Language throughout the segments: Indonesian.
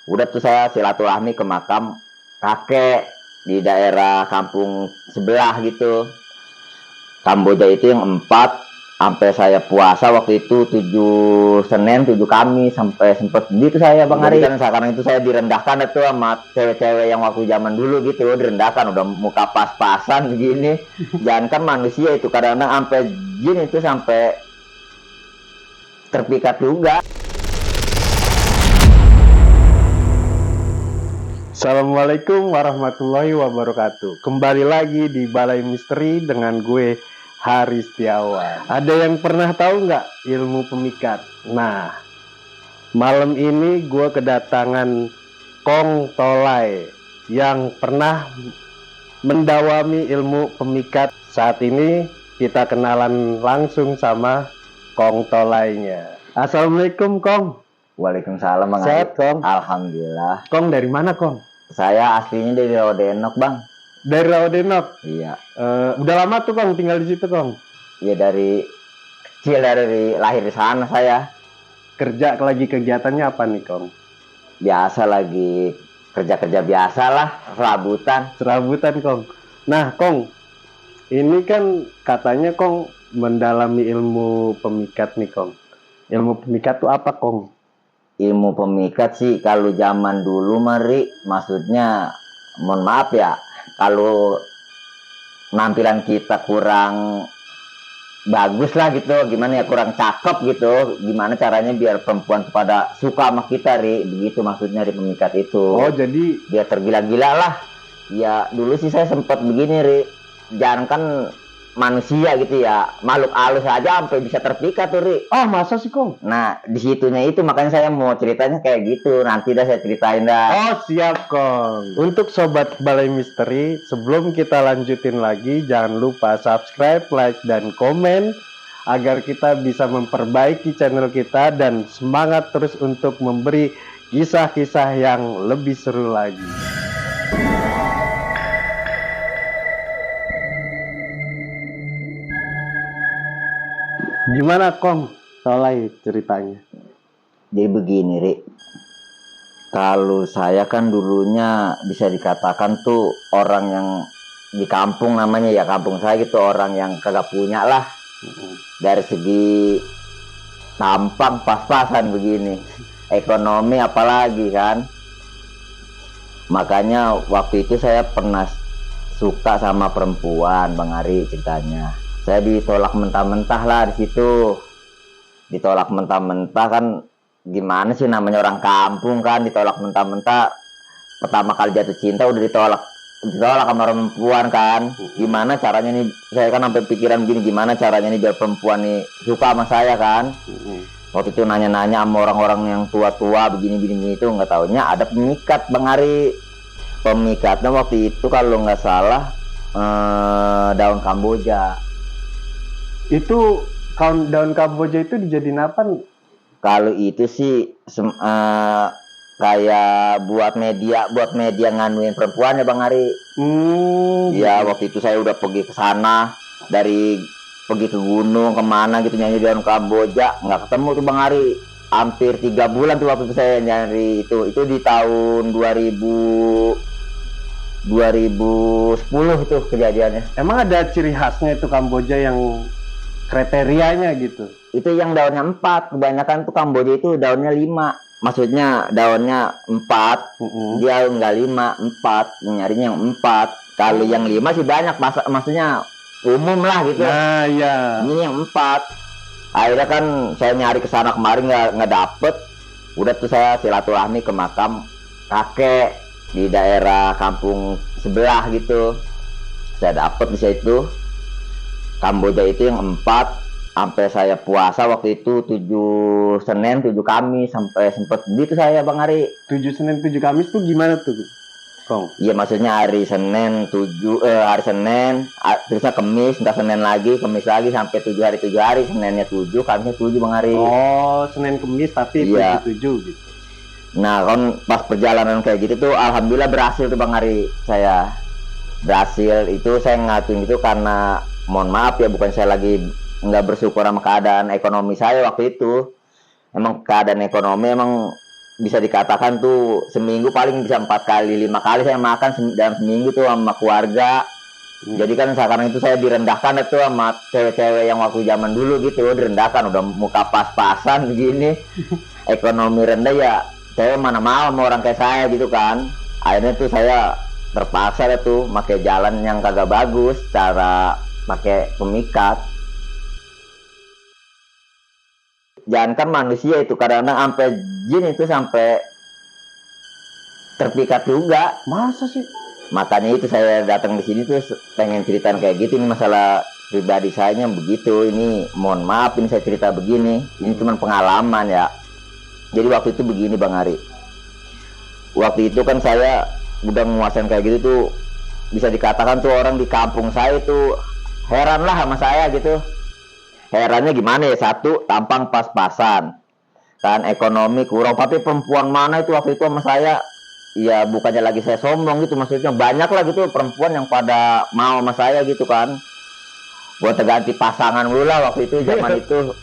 Udah tuh saya silaturahmi ke makam kakek di daerah kampung sebelah gitu. Kamboja itu yang 4, sampai saya puasa waktu itu 7 Senin 7 Kamis, sampai sempet gitu saya Bang Ari. Kan sekarang itu saya direndahkan itu sama cewek-cewek yang waktu zaman dulu gitu, direndahkan udah muka pas-pasan begini. Jangan kan manusia itu kadang-kadang sampai jin itu sampai terpikat juga. Assalamualaikum warahmatullahi wabarakatuh. Kembali lagi di Balai Misteri dengan gue Haris Setiawan. Ada yang pernah tahu nggak ilmu pemikat? Nah, malam ini gue kedatangan Kong Tolai yang pernah mendawami ilmu pemikat. Saat ini kita kenalan langsung sama Kong Tolainya. Assalamualaikum Kong. Waalaikumsalam Bang Ari. Sehat Kong? Alhamdulillah. Kong dari mana Kong? Saya aslinya dari Rawadenok Bang. Dari Rawadenok. Iya. Udah lama tuh Kong tinggal di situ Kong? Ya dari kecil, dari lahir di sana saya. Kerja lagi kegiatannya apa nih Kong? Biasa lagi kerja-kerja biasa lah, serabutan. Serabutan Kong. Nah Kong, ini kan katanya Kong mendalami ilmu pemikat nih Kong. Ilmu pemikat tuh apa Kong? Ilmu pemikat sih kalau zaman dulu Mari, maksudnya mohon maaf ya, kalau penampilan kita kurang bagus lah gitu, gimana ya, kurang cakep gitu, gimana caranya biar perempuan pada suka sama kita begitu maksudnya di pemikat itu. Oh jadi Biar tergila-gila lah. Ya dulu sih saya sempat begini jangan kan manusia gitu ya, makhluk halus aja sampai bisa terpikat tuh masa sih Kong? Nah disitunya itu makanya saya mau ceritanya kayak gitu, nanti dah saya ceritain dah. Oh siap Kong. Untuk Sobat Balai Misteri, sebelum kita lanjutin lagi, jangan lupa subscribe, like, dan komen agar kita bisa memperbaiki channel kita dan semangat terus untuk memberi kisah-kisah yang lebih seru lagi. Gimana Kong Tolai ceritanya? Jadi begini kalau saya kan dulunya bisa dikatakan tuh orang yang di kampung, namanya ya kampung saya gitu, orang yang kagak punya lah. Dari segi tampang pas-pasan begini, ekonomi apalagi kan. Makanya waktu itu saya pernah suka sama perempuan Bang Ari ceritanya. Saya ditolak mentah-mentah lah di situ. Ditolak mentah-mentah kan, gimana sih namanya orang kampung kan, ditolak mentah-mentah. Pertama kali jatuh cinta udah ditolak sama perempuan kan. Gimana caranya nih, saya kan sampai pikiran gini, gimana caranya nih biar perempuan nih suka sama saya kan. Waktu itu nanya-nanya sama orang-orang yang tua-tua begini-begini itu, nggak taunya ada pemikat Bang Ari. Pemikatnya waktu itu kalau nggak salah daun Kamboja. Itu daun Kamboja itu dijadiin apa? Kalau itu sih kayak buat media nganuin perempuan ya Bang Ari. Ya waktu itu saya udah pergi ke sana, pergi ke gunung kemana gitu nyari daun Kamboja, nggak ketemu tuh Bang Ari. Hampir 3 bulan tuh waktu itu saya nyari itu di tahun 2010 itu kejadiannya. Emang ada ciri khasnya itu Kamboja yang kriterianya gitu? Itu yang daunnya 4, kebanyakan tuh Kamboja itu daunnya 5. Maksudnya daunnya 4, dia enggak 5, 4, nyarinya yang 4. Kalau yang 5 sih banyak, maksudnya umum lah gitu. Nah ya. Ini yang 4. Akhirnya kan saya nyari ke sana kemarin nggak dapet. Udah tuh saya silaturahmi ke makam kakek di daerah kampung sebelah gitu. Saya dapet di situ Kamboja itu yang 4, sampai saya puasa waktu itu 7 Senin 7 Kamis, sampai sempet gitu saya Bang Ari. 7 Senin 7 Kamis tuh gimana tuh Kong? Iya maksudnya hari Senin hari Senin, terusnya Kamis, entah Senin lagi, Kamis lagi, sampai 7 hari, Seninnya 7, Kamisnya 7 Bang Ari. Oh Senin Kamis tapi iya. 7 gitu. Nah kan pas perjalanan kayak gitu tuh alhamdulillah berhasil tuh Bang Ari. Saya berhasil itu, saya ngatuin itu karena mohon maaf ya, bukan saya lagi nggak bersyukur sama keadaan ekonomi saya waktu itu. Emang keadaan ekonomi emang bisa dikatakan tuh seminggu paling bisa 4 kali 5 kali saya makan dalam seminggu tuh sama keluarga. Jadi kan sekarang itu saya direndahkan tuh sama cewek-cewek yang waktu zaman dulu gitu, direndahkan, udah muka pas-pasan begini, ekonomi rendah ya, saya mana mau sama orang kayak saya gitu kan. Akhirnya tuh saya terpaksa tuh pakai jalan yang kagak bagus, cara pakai pemikat. Jangan kan manusia itu kadang-kadang sampai jin itu sampai terpikat juga. Masa sih? Makanya itu saya datang di sini tuh pengen ceritain kayak gitu. Ini masalah pribadi saya begitu. Ini mohon maaf ini saya cerita begini. Ini cuma pengalaman ya. Jadi waktu itu begini Bang Ari. Waktu itu kan saya udah menguasain kayak gitu tuh, bisa dikatakan tuh orang di kampung saya tuh heran lah sama saya gitu. Herannya gimana ya, satu tampang pas-pasan kan, ekonomi kurang, tapi perempuan mana itu waktu itu sama saya. Ya bukannya lagi saya sombong gitu, maksudnya banyak lah gitu perempuan yang pada mau sama saya gitu kan. Gue terganti pasangan mulu lah waktu itu, zaman itu.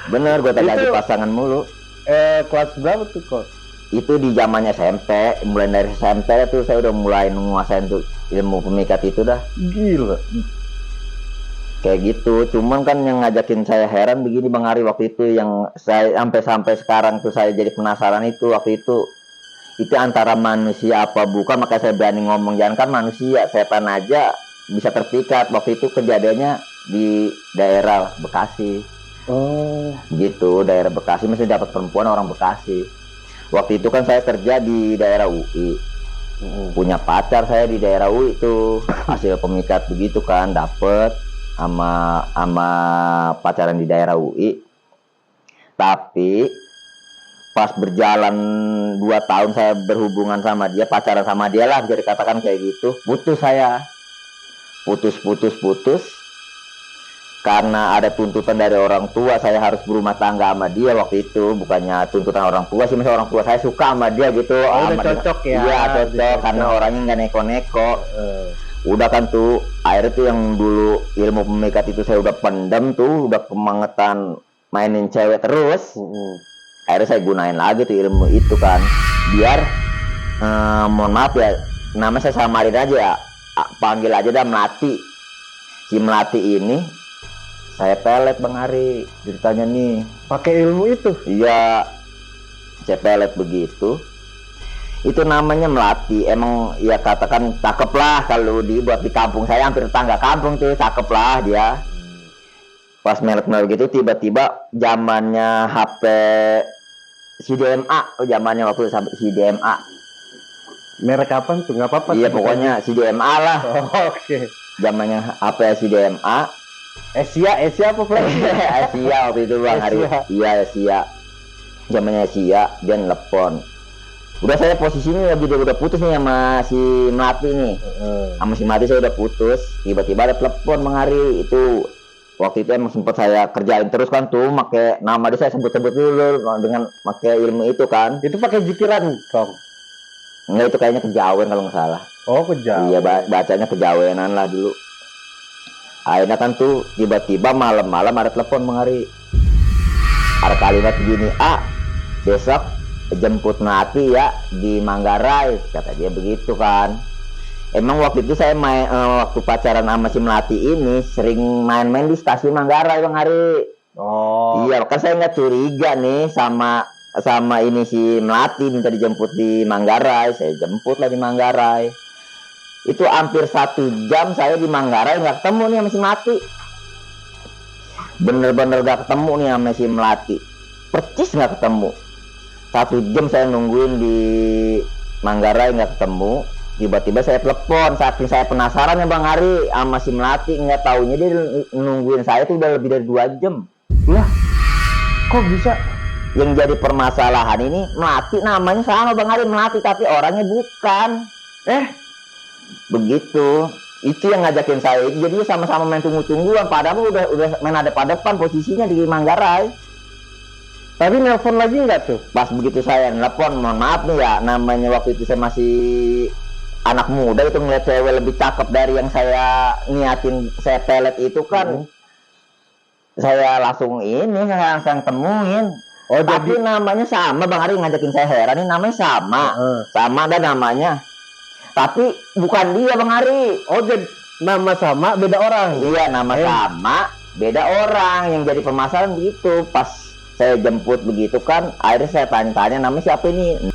Bener, gue terganti pasangan mulu. Kelas berapa tuh kok? Itu di zamannya SMP, mulai dari SMP tuh saya udah mulai menguasain tuh ilmu pemikat itu dah. Gila. Kayak gitu, cuman kan yang ngajakin saya heran begini Bang Ari waktu itu, yang saya sampai sekarang tuh saya jadi penasaran itu waktu itu antara manusia apa bukan, maka saya berani ngomong jangan kan manusia, setan aja bisa terpikat. Waktu itu kejadiannya di daerah Bekasi. Oh, gitu, daerah Bekasi, mesti dapat perempuan orang Bekasi. Waktu itu kan saya kerja di daerah UI. Punya pacar saya di daerah UI itu, hasil pemikat begitu kan, dapet sama pacaran di daerah UI. Tapi pas berjalan 2 tahun saya berhubungan sama dia, pacaran sama dia lah bisa dikatakan kayak gitu, putus saya. Putus karena ada tuntutan dari orang tua, saya harus berumah tangga sama dia waktu itu. Bukannya tuntutan orang tua sih, misalnya orang tua saya suka sama dia gitu. Udah cocok ya? Iya cocok, karena orangnya nggak neko-neko. Udah kan tuh, akhirnya tuh yang dulu ilmu pemikat itu saya udah pendam tuh, udah kemangetan mainin cewek terus. Akhirnya saya gunain lagi tuh ilmu itu kan, biar mohon maaf ya, nama saya samarin aja ya, panggil aja dah Melati. Si Melati ini saya pelet Bang Ari ceritanya nih. Pakai ilmu itu? Iya, saya pelet begitu. Itu namanya Melati, emang ya katakan cakep lah kalau dibuat di kampung saya, hampir tetangga kampung tuh, cakep lah dia. Pas melet-melet gitu, tiba-tiba zamannya HP CDMA, zamannya waktu CDMA. Merek kapan tuh? Nggak apa-apa. Iya pokoknya CDMA lah. Oke. Zamannya HP CDMA. Asia apa Flash? Asia waktu itu Bang Ari. Iya Asia. Zamannya Asia, dia nelpon. Udah saya posisinya lagi udah putus nih sama si Melati nih. Sama si Melati saya udah putus. Tiba-tiba ada telepon Bang Ari itu. Waktu itu emang sempat saya kerjain terus kan tuh, pakai nama dia saya sebut-sebut dulu dengan pakai ilmu itu kan. Itu pakai jikiran, Kong? Enggak, itu kayaknya kejawen kalau nggak salah. Oh, kejawen. Iya, bacanya kejawenan lah dulu. Akhirnya kan tuh tiba-tiba malam-malam ada telepon Bang Ari. Ada kalimat begini, besok jemput Melati ya di Manggarai, kata dia begitu kan. Emang waktu itu saya waktu pacaran sama si Melati ini sering main-main di stasiun Manggarai Bang Ari. Oh. Iya, kan saya nggak curiga nih sama ini si Melati minta dijemput di Manggarai. Saya jemput lah di Manggarai. Itu hampir 1 jam saya di Manggarai nggak ketemu nih sama si Melati. Bener-bener nggak ketemu nih sama si Melati. Percis nggak ketemu. 1 jam saya nungguin di Manggarai nggak ketemu. Tiba-tiba saya telepon, saking saya penasaran ya Bang Ari sama si Melati, nggak taunya dia nungguin saya tuh udah lebih dari 2 jam. Lah, kok bisa? Yang jadi permasalahan ini Melati namanya sama Bang Ari, Melati, tapi orangnya bukan. Begitu. Itu yang ngajakin saya. Jadi sama-sama main tunggu-tungguan, padahal udah main ada depan posisinya di Manggarai. Tapi nelpon lagi nggak tuh? Pas begitu saya nelpon, mohon maaf nih ya, namanya waktu itu saya masih anak muda, itu ngeliat cewek lebih cakep dari yang saya niatin saya pelet itu kan. Saya langsung temuin. Oh, Tapi namanya sama Bang Ari, ngajakin saya heran ini namanya sama. Sama ada namanya. Tapi bukan dia Bang Ari. Oh, jadi nama sama beda orang. Iya, nama sama beda orang. Yang jadi permasalahan begitu. Pas saya jemput begitu kan, akhirnya saya tanya-tanya namanya siapa ini.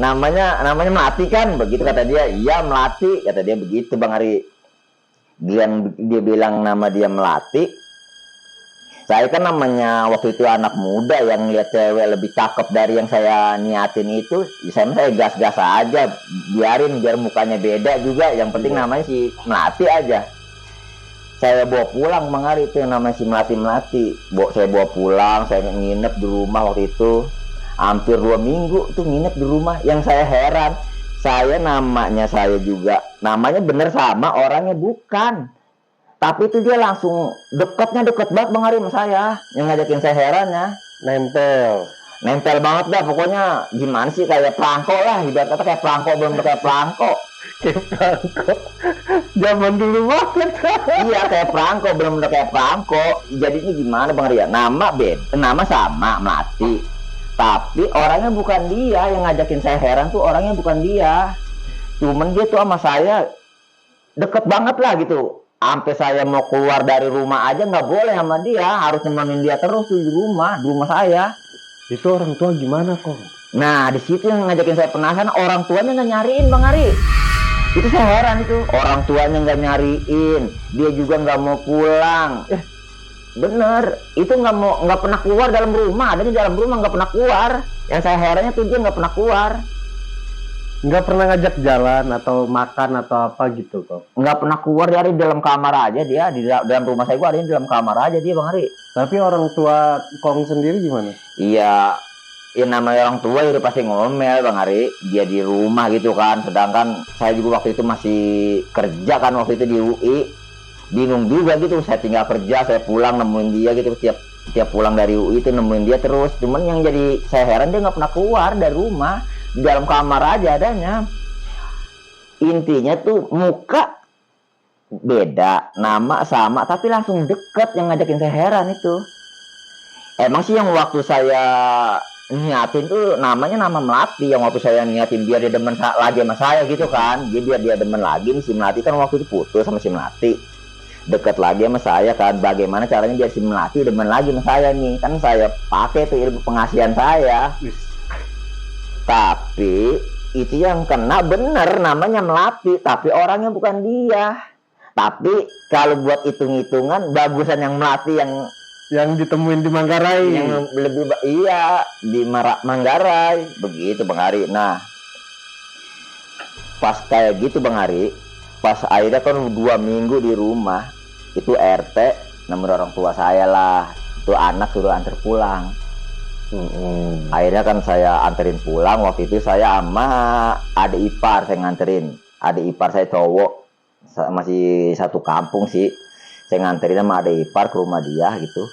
Namanya Melati kan, begitu kata dia. Iya Melati, kata dia begitu Bang Ari. Dia bilang nama dia Melati. Saya kan namanya waktu itu anak muda yang lihat cewek lebih cakep dari yang saya niatin itu, saya gas-gas aja, biar mukanya beda juga, yang penting namanya si Melati aja. Saya bawa pulang Bang Ari itu yang namanya si Melati. Saya bawa pulang, saya nginep di rumah waktu itu. Hampir 2 minggu tuh nginep di rumah. Yang saya heran, namanya bener sama, orangnya bukan. Tapi itu dia langsung deket banget Bang Ari sama saya. Yang ngajakin saya herannya. Nempel banget dah, pokoknya gimana sih, kayak perangko lah. Ibarat kata kayak perangko, belum kayak perangko. Kayak perangko. Zaman dulu banget. Iya, kayak perangko, belum kayak perangko. Jadinya gimana Bang Ari ya? Nama sama, Melati. Tapi orangnya bukan dia. Yang ngajakin saya heran tuh orangnya bukan dia. Cuman dia tuh sama saya deket banget lah gitu. Sampai saya mau keluar dari rumah aja nggak boleh sama dia, harus nemenin dia terus tuh di rumah saya. Itu orang tua gimana kok? Nah, di situ yang ngajakin saya penasaran, orang tuanya nggak nyariin Bang Ari. Itu saya heran itu, orang tuanya nggak nyariin, dia juga nggak mau pulang. Bener, itu nggak pernah keluar dalam rumah, adanya dalam rumah nggak pernah keluar. Yang saya herannya tuh dia nggak pernah keluar. Nggak pernah ngajak jalan atau makan atau apa gitu kok? Nggak pernah keluar dari dalam kamar aja dia, di dalam rumah saya adanya di dalam kamar aja dia Bang Ari. Tapi orang tua Kong sendiri gimana? Iya, ya namanya orang tua udah pasti ngomel Bang Ari, dia di rumah gitu kan. Sedangkan saya juga waktu itu masih kerja kan waktu itu di UI. Bingung juga gitu, saya tinggal kerja, saya pulang nemuin dia gitu, tiap pulang dari UI itu nemuin dia terus. Cuman yang jadi saya heran dia nggak pernah keluar dari rumah, di dalam kamar aja adanya. Intinya tuh muka beda, nama sama, tapi langsung deket. Yang ngajakin saya heran itu. Emang sih yang waktu saya niatin tuh namanya nama Melati, yang waktu saya niatin biar dia demen lagi sama saya gitu kan. Biar dia demen lagi nih si Melati kan waktu itu putus sama si Melati, deket lagi sama saya kan. Bagaimana caranya biar si Melati demen lagi sama saya nih, kan saya pakai tuh ilmu pengasihan saya. Tapi itu yang kena bener namanya Melati, tapi orangnya bukan dia. Tapi kalau buat hitung-hitungan bagusan yang Melati yang ditemuin di Manggarai. Yang lebih iya di Manggarai begitu Bang Ari. Nah, pas kayak gitu Bang Ari, pas akhirnya kan 2 minggu di rumah, itu RT nomor orang tua saya lah, itu anak suruh antar pulang. Akhirnya kan saya anterin pulang. Waktu itu saya sama adik ipar saya nganterin. Adik ipar saya cowok, masih satu kampung sih. Saya nganterin sama adik ipar ke rumah dia gitu.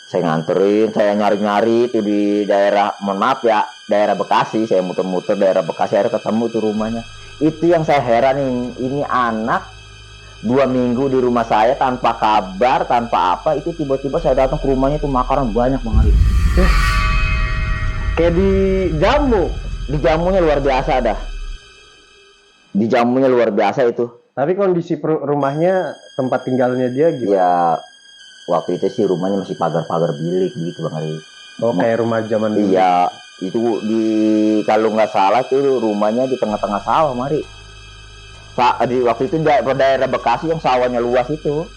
Saya nganterin, saya nyari-nyari itu di daerah, mohon maaf ya, daerah Bekasi. Saya muter-muter daerah Bekasi, akhirnya ketemu tuh rumahnya. Itu yang saya heran, ini anak 2 minggu di rumah saya tanpa kabar, tanpa apa. Itu tiba-tiba saya datang ke rumahnya tuh makanan banyak Bang Ari. Kayak dijamu. Dijamunya luar biasa dah. Dijamunya luar biasa itu. Tapi kondisi rumahnya, tempat tinggalnya dia gimana? Ya, waktu itu sih rumahnya masih pagar-pagar bilik gitu Bang Ari. Oh, kayak rumah zaman dulu. Iya, itu kalau nggak salah tuh rumahnya di tengah-tengah sawah Mari. Di waktu itu daerah Bekasi yang sawahnya luas itu.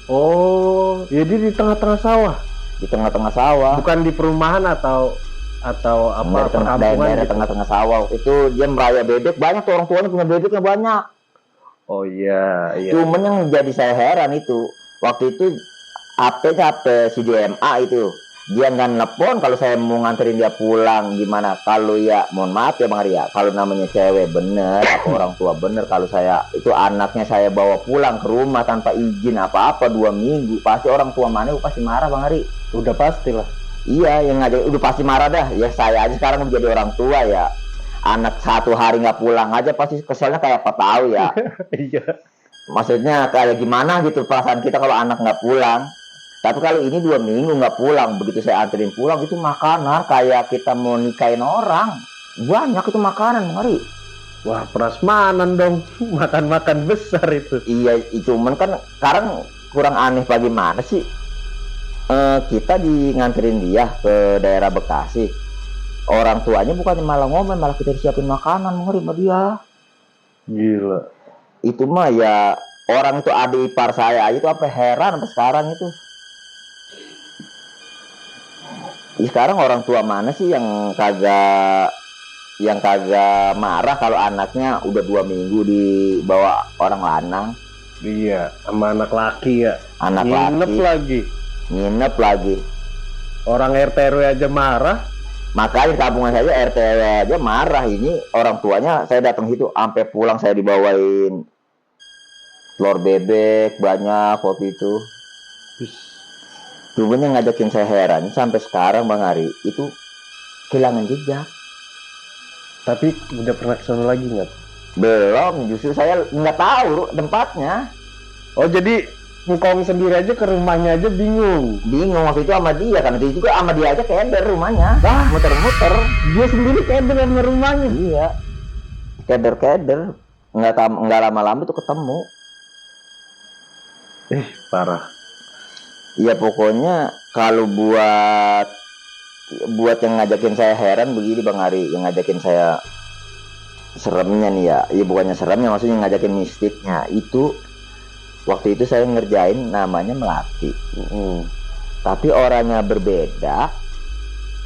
Oh, jadi di tengah-tengah sawah. Di tengah-tengah sawah. Bukan di perumahan atau apa, daerah tengah-tengah sawah. Itu dia meraya bebek, banyak tuh orang tuanya punya bebeknya banyak. Oh iya. Cuman yang jadi saya heran itu, waktu itu HP si DMA itu, dia nggak nelpon kalau saya mau nganterin dia pulang gimana. Kalau ya mohon maaf ya Bang Arya, kalau namanya cewek bener atau orang tua bener, kalau saya itu anaknya saya bawa pulang ke rumah tanpa izin apa-apa 2 minggu, pasti orang tua mana pasti marah Bang Ari. Udah pastilah. Iya, yang ngajak udah pasti marah dah. Ya saya aja sekarang menjadi orang tua ya, anak 1 hari nggak pulang aja pasti keselnya kayak apa tahu ya. Iya. Maksudnya kayak gimana gitu perasaan kita kalau anak nggak pulang. Tapi kalau ini 2 minggu nggak pulang, begitu saya anterin pulang itu makanan kayak kita mau nikahin orang. Banyak itu makanan, Bang Ari. Wah, prasmanan dong. Makan-makan besar itu. Iya, cuman kan sekarang kurang aneh bagaimana sih? Kita nganterin dia ke daerah Bekasi. Orang tuanya bukannya malah ngomel, malah kita siapin makanan, Bang Ari, sama dia. Gila. Itu mah ya orang itu adik ipar saya aja itu apa heran sampai sekarang itu. Ya, sekarang orang tua mana sih yang kagak marah kalau anaknya udah 2 minggu dibawa orang lanang. Iya, sama anak laki ya. Anak Nginep laki nginep lagi. Orang RT RW aja marah. Makanya tabungan saya RT RW aja marah. Ini orang tuanya saya datang situ sampai pulang saya dibawain telur bebek banyak waktu itu. Cuman yang ngajakin saya heran sampai sekarang Bang Ari itu kehilangan jejak. Tapi udah pernah kesana lagi nggak? Belum, justru saya nggak tahu tempatnya. Oh, jadi engkong sendiri aja ke rumahnya aja bingung. Bingung waktu itu sama dia, karena itu juga sama dia aja keder rumahnya. Muter-muter. Dia sendiri keder sama rumahnya. Iya. Keder. Nggak lama-lama itu ketemu. Parah. Iya, pokoknya kalau buat yang ngajakin saya heran begini Bang Ari, yang ngajakin saya seremnya nih ya. Iya, bukannya seremnya, maksudnya ngajakin mistiknya. Itu waktu itu saya ngerjain namanya melati. Tapi orangnya berbeda,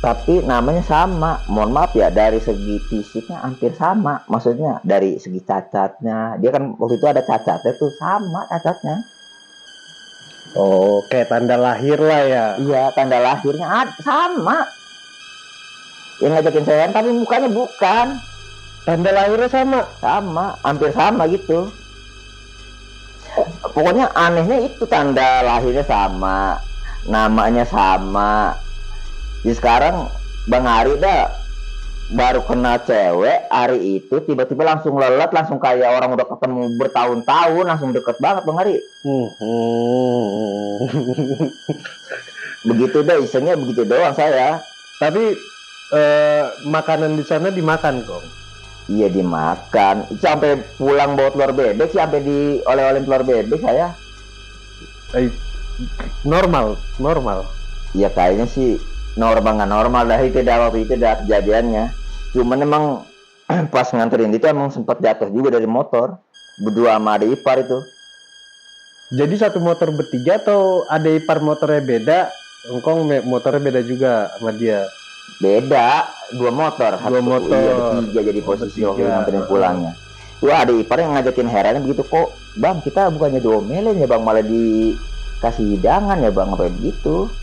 tapi namanya sama. Mohon maaf ya, dari segi fisiknya hampir sama. Maksudnya dari segi cacatnya, dia kan waktu itu ada cacatnya tuh, sama cacatnya. Oh, kayak tanda lahir lah ya. Iya, tanda lahirnya sama. Yang ngajakin saya heran, tapi mukanya bukan. Tanda lahirnya sama. Sama, hampir sama gitu. Pokoknya anehnya itu tanda lahirnya sama, namanya sama. Jadi sekarang Bang Ari dah baru kenal cewek, hari itu tiba-tiba langsung lelet, langsung kayak orang udah ketemu bertahun-tahun, langsung deket banget Bang Ari. Begitu deh, isengnya begitu doang saya. Tapi makanan di sana dimakan kok. Iya, dimakan. Sampai pulang bawa telur bebek sih, sampai oleh-olehin telur bebek saya. Normal. Iya, kayaknya sih normal nggak normal dah itu dah waktu itu dah kejadiannya. Cuman emang pas nganterin itu emang sempat jatuh juga dari motor berdua sama adik ipar itu. Jadi satu motor bertiga atau adik ipar motornya beda? Engkong motornya beda juga sama dia. Beda, 2 motor. Dua motor. Iya, bertiga jadi posisi waktu bertiga. nganterin pulangnya. Wah, adik ipar yang ngajakin herannya begitu, kok Bang kita bukannya diomelin ya Bang, malah dikasih hidangan ya Bang, apa begitu.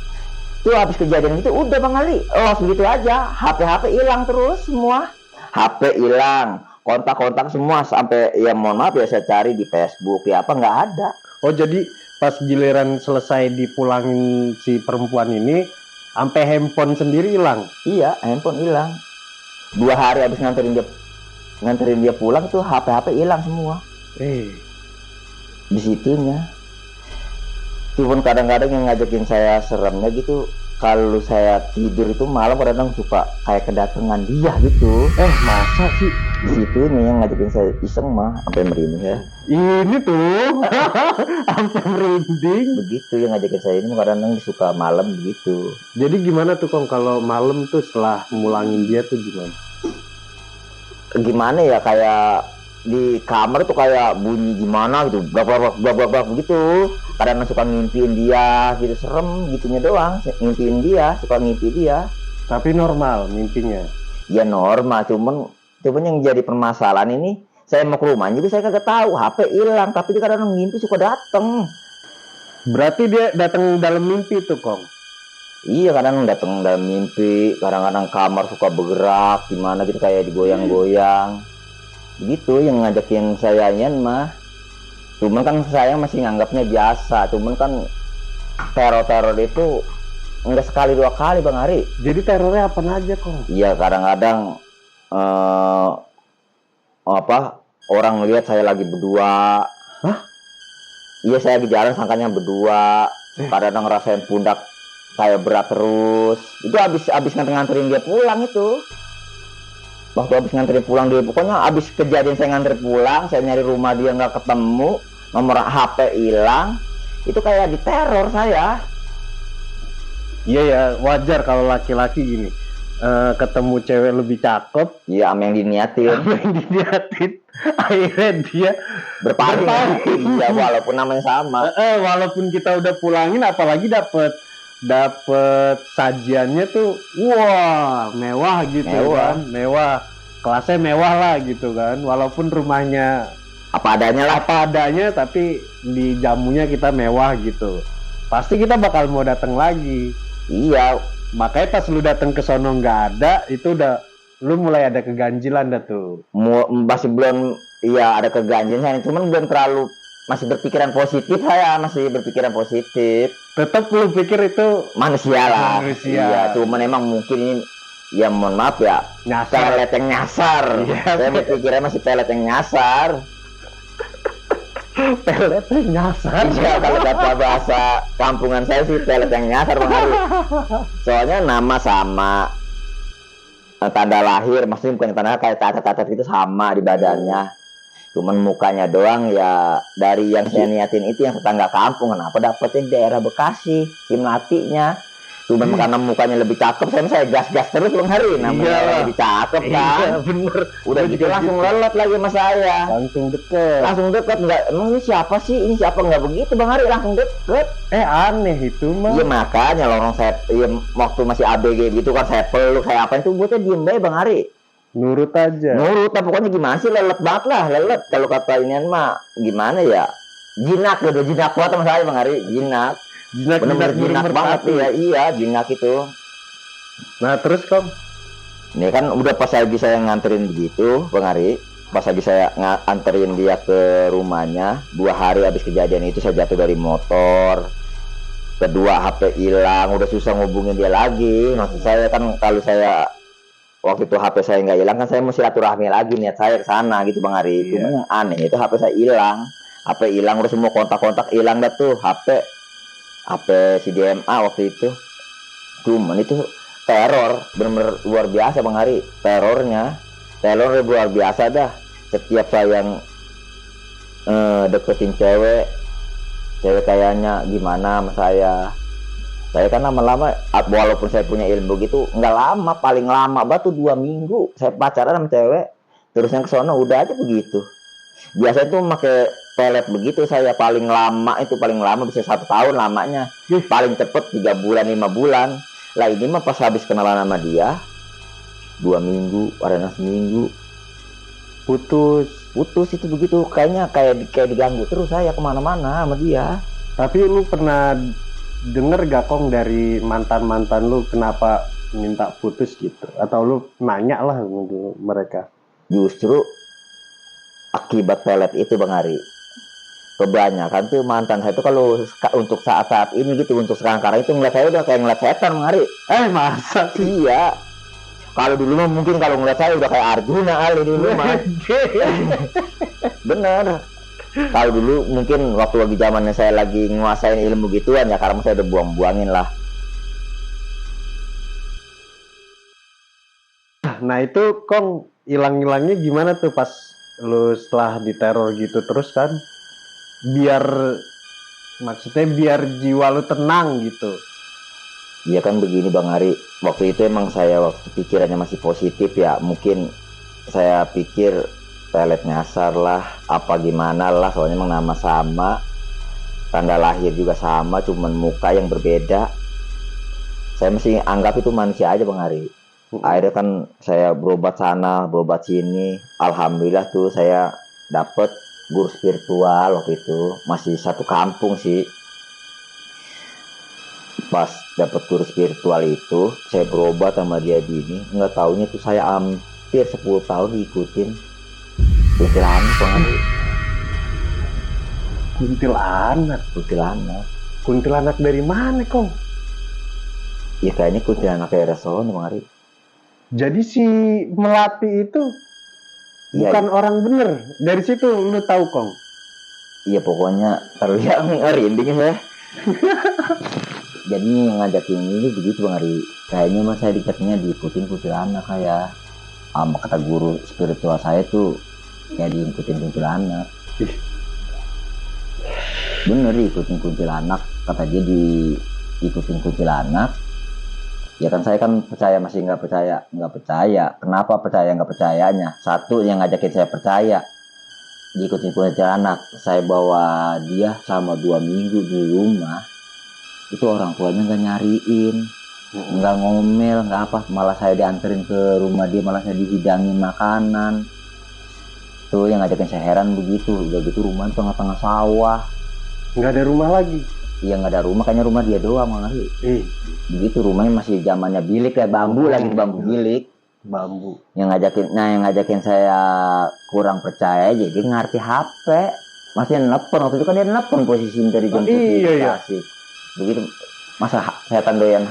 Tuh habis kejadian itu udah Bang Ali, segitu aja, HP hilang terus semua, HP hilang, kontak semua, sampai ya mohon maaf ya saya cari di Facebook ya apa nggak ada. Oh, jadi pas giliran selesai dipulangin si perempuan ini, sampai handphone sendiri hilang. Iya, handphone hilang. 2 hari habis nganterin dia pulang tuh HP hilang semua. Di situnya. Cuman kadang-kadang yang ngajakin saya seremnya gitu, kalau saya tidur itu malam kadang suka kayak kedatangan dia gitu. Masa sih? Di situnya yang ngajakin saya iseng mah sampai merinding ya. Ini tuh sampai merinding. Begitu yang ngajakin saya ini kadang suka malam begitu. Jadi gimana tuh Kong kalau malam tuh setelah mulangin dia tuh gimana? Gimana ya, kayak di kamar tuh kayak bunyi gimana gitu, blak begitu. Kadang suka ngimpiin dia gitu, serem gitunya doang. Ngimpiin dia, suka ngimpi dia. Tapi normal mimpinya. Ya normal, cuman yang jadi permasalahan ini, saya mau ke rumah jadi saya kagak tahu, HP hilang, tapi dia kadang ngimpi suka dateng. Berarti dia datang dalam mimpi tuh Kong. Iya, kadang datang dalam mimpi, kadang-kadang kamar suka bergerak gimana gitu kayak digoyang-goyang. Gitu yang ngajakin saya Ian mah. Cuman kan saya masih nganggapnya biasa. Cuman kan teror itu enggak sekali 2 kali Bang Ari. Jadi terornya apa aja Kong? Iya, kadang-kadang orang lihat saya lagi berdua. Hah? Iya, saya lagi jalan sangkanya berdua. Kadang ngerasain pundak kayak berat terus. Itu abis nganterin dia pulang itu. Waktu abis nganterin pulang dia, pokoknya abis kejadian saya nganter pulang, saya nyari rumah dia nggak ketemu, nomor HP hilang, itu kayak diteror saya. Iya ya, wajar kalau laki-laki gini. Ketemu cewek lebih cakep, Iya, sama yang diniatin. apa yang diliatin, akhirnya dia Berpaling. berpaling. Iya, walaupun namanya sama. Walaupun kita udah pulangin, apalagi dapet sajiannya tuh, wah mewah gitu Mewah. kan, mewah, kelasnya mewah lah gitu kan, walaupun rumahnya Apa adanya lah. apa adanya, tapi di jamunya kita mewah gitu, pasti kita bakal mau datang lagi. Iya, Makanya pas lu datang ke sono nggak ada, itu udah lu mulai ada keganjilan dah tuh. masih belum, iya ada keganjilan, cuman belum terlalu, masih berpikiran positif, saya masih berpikiran positif. Tetap lu pikir itu Manusia lah. Manusia. Iya, cuman emang mungkin ini, ya mohon maaf ya, nyasar. pelet yang nyasar. Iya. Saya berpikirnya masih pelet yang nyasar. Peletnya nyasar. Iya, kalau kata bahasa kampungan saya sih pelet yang nyasar, Bang Ari. Soalnya nama sama, tanda lahir, maksudnya bukan tanda, kayak cacat-cacat itu sama di badannya. Cuman mukanya doang ya, dari yang saya niatin itu yang tetangga kampung, kenapa dapetnya di daerah Bekasi, si melatinya. Cuman karena mukanya lebih cakep, saya gas-gas terus Bang Hari, namanya Iya. orang lebih cakep kan. Iya bener. Udah Gua gitu juga langsung gitu. lelet lagi sama saya. Langsung deket. Langsung deket, enggak, emang ini siapa sih? Ini siapa? Enggak begitu Bang Hari, langsung deket. Aneh itu mah. Iya makanya lorong saya, iya, waktu masih ABG gitu kan, saya peluk, saya apa itu, buatnya diem bae Bang Hari. Nurut aja. Nurut lah, pokoknya gimana sih, lelet banget lah, lelet. Kalau kata inian mah gimana ya, jinak gitu, jinak banget sama saya Bang Hari, jinak. Bener-bener jinak banget ya, iya jinak itu. Nah terus Kom, Ini kan udah pas lagi saya nganterin begitu Bang Hari, pas lagi saya nganterin dia ke rumahnya, 2 hari habis kejadian itu saya jatuh dari motor. Kedua HP hilang, udah susah ngubungin dia lagi. Maksud saya kan kalau saya waktu itu HP saya nggak hilang kan, saya mesti silaturahmi lagi, niat saya ke sana gitu Bang Hari. Iya. Cuma yang aneh itu HP saya hilang. HP hilang, udah semua kontak-kontak hilang dah tuh. HP si DMA waktu itu. Cuman itu teror, bener-bener luar biasa Bang Hari. Teror luar biasa dah. Setiap saya yang deketin cewek kayaknya gimana sama saya kan lama-lama, walaupun saya punya ilmu gitu, nggak lama, paling lama batu 2 minggu saya pacaran sama cewek, terus yang kesono udah aja begitu. Biasa itu pakai pelet begitu, saya paling lama bisa 1 tahun lamanya, paling cepet 3 bulan 5 bulan lah. Ini mah pas habis kenalan sama dia 2 minggu, ada seminggu putus itu begitu, kayaknya kayak diganggu terus saya kemana-mana sama dia. tapi lu pernah denger gak Kong dari mantan lu kenapa minta putus gitu? Atau lu nanya lah gitu mereka? Justru akibat pelet itu Bang Hari, kebanyakan tuh mantan saya tuh kalau untuk saat-saat ini gitu, untuk sekarang itu ngeliat saya udah kayak ngeliat setan Bang Hari. Masa sih? Iya, kalau dulu mah mungkin kalau ngeliat saya udah kayak Arjuna kali dulu mah. Bener, kalau dulu mungkin waktu lagi zamannya saya lagi nguasain ilmu gituan ya, karena saya udah buang-buangin lah. Nah itu Kong, hilang-hilangnya gimana tuh pas lu setelah diteror gitu terus kan? Maksudnya biar jiwa lu tenang gitu. Iya kan begini Bang Hari, waktu itu emang saya waktu pikirannya masih positif ya, mungkin saya pikir pelet nyasar lah, apa gimana lah, soalnya emang nama sama, tanda lahir juga sama, cuman muka yang berbeda. Saya masih anggap itu manusia aja Bang Hari. Akhirnya kan saya berobat sana, berobat sini, alhamdulillah tuh saya dapet guru spiritual waktu itu, masih satu kampung sih. Pas dapat guru spiritual itu, saya berobat sama dia gini, nggak taunya tuh saya hampir 10 tahun diikutin kuntilanak Bang Ari. Kuntilanak Kuntilanak dari mana Kong? ya, kayaknya kuntilanak daerah Solo Bang Ari. Jadi si Melati itu Iya, bukan orang bener. Dari situ lu tahu Kong? iya pokoknya terlihat merinding saya. Jadinya yang ngajakin ini begitu Bang Ari. Kayaknya mas saya dikatanya diikutin kuntilanak kayak kata guru spiritual saya tuh kayak diikutin kuntilanak. Bener diikutin kuntilanak, kata dia diikutin kuntilanak. Ya kan saya kan percaya, masih nggak percaya. Kenapa percaya nggak percayanya? Satu yang ngajakin saya percaya, diikutin kuntilanak. Saya bawa dia selama 2 minggu di rumah, itu orang tuanya nggak nyariin, nggak ngomel, nggak apa, malah saya dianterin ke rumah dia, malah saya dihidangin makanan. Tuh yang ngajakin saya heran begitu. Udah gitu rumah tengah-tengah sawah, Nggak ada rumah lagi. iya nggak ada rumah, kayaknya rumah dia doang Bang Ari. Begitu rumahnya masih zamannya bilik ya, bambu lagi, bambu bilik. Bambu. Yang ngajakin saya kurang percaya aja, dia ngerti HP. Masih nelpon, waktu itu kan dia nelpon posisi dari jam Iya. Begitu masa setan doyan